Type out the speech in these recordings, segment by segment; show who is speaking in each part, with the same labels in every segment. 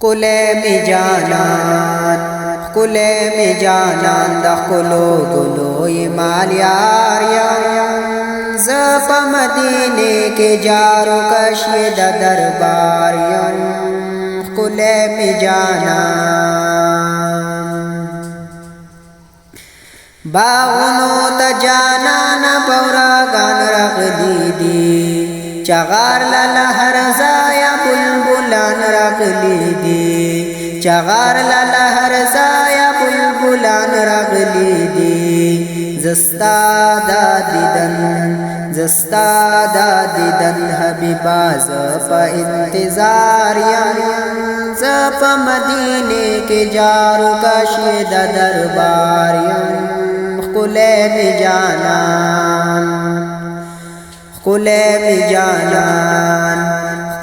Speaker 1: کله می جانان کله می جانان د خلو ګلوي مال یار یم ز په مدینه کې جارو کشي د دربار یم کله می جانان باغونو ته جانان بوراګان راغلي دي چغار لاله هر زایا بلبلان راغلي دي چغار لاله هر زایا بلبلان راغلي دي زستا دا دیدن حبیبا ز په انتظار یم ز په مدینه کې جارو کشي د دربار یم کله می جانان کله می جانان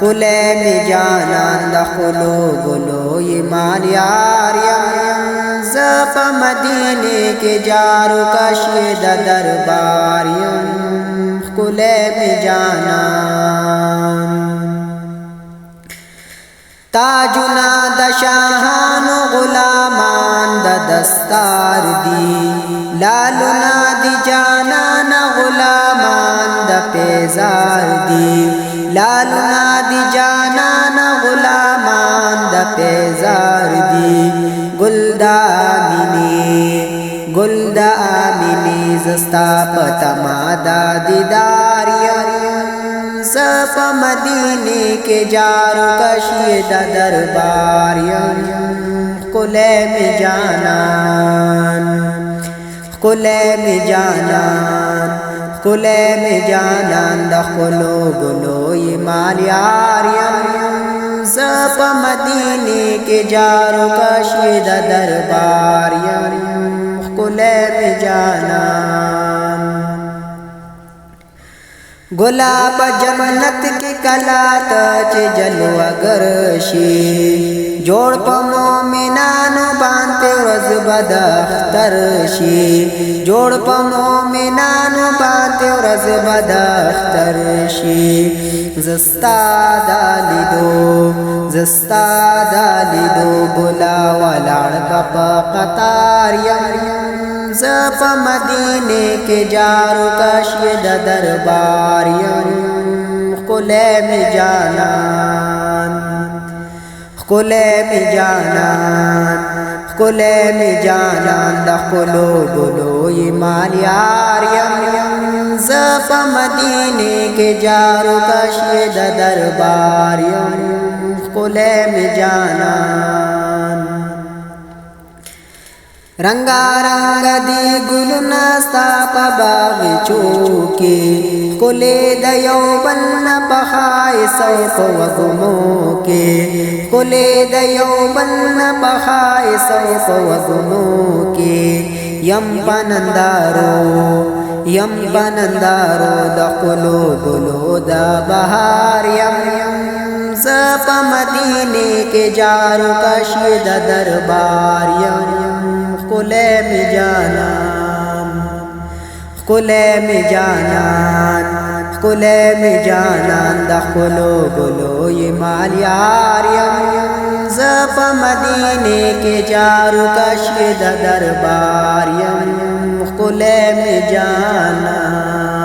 Speaker 1: کله می جانان د خلو ګلوي مال یار یم ز په مدینه کې جارو کشي د دربار یم کله می جانان تاجنا د شاهانو غلامان د دستار دی لالنا دی جانان غلامان د پیزار دی لالنا دی جانان غلامان د پیزار دی گل دا آمینی زستا پتما دا دیدار یم ز په مدینه کې جارو کشي د دربار یم کله می جانان کله می جانان کله می جانان د خلو ګلوي مال یار یم ز په مدینه کې جارو کشي د دربار یم کله می جانان گلاب جنت کی کلا ته جلوه گرشي جوړ په مومنانو باندې ورځ بد اختر شي جوړ په مومنانو باندې ورځ بد اختر شي زستا دالیدو ګلا ولاړ په قطار یم ز په مدینه کې جارو کشي د دربار یم کله می جانان کله می جانان کله می جانان د خلو ګلوي مال یار یم ز په مدینه کې جارو کشي د دربار یم کله می جانان رنگا رنگ دی گلنا ستا پا باغچو کی کلی د یو بل نه پخای سو په وګمو کی کلی د یو بل نه پخای سو په وګمو کی یم بنندارو د قلو ګلو د بهار یم ز په مدینه کې جارو کشي د دربار یم کله می جانان کله می جانان د خلو ګلوي مال یار یم ز په مدینه کې جارو کشي د دربار یم کله می جانان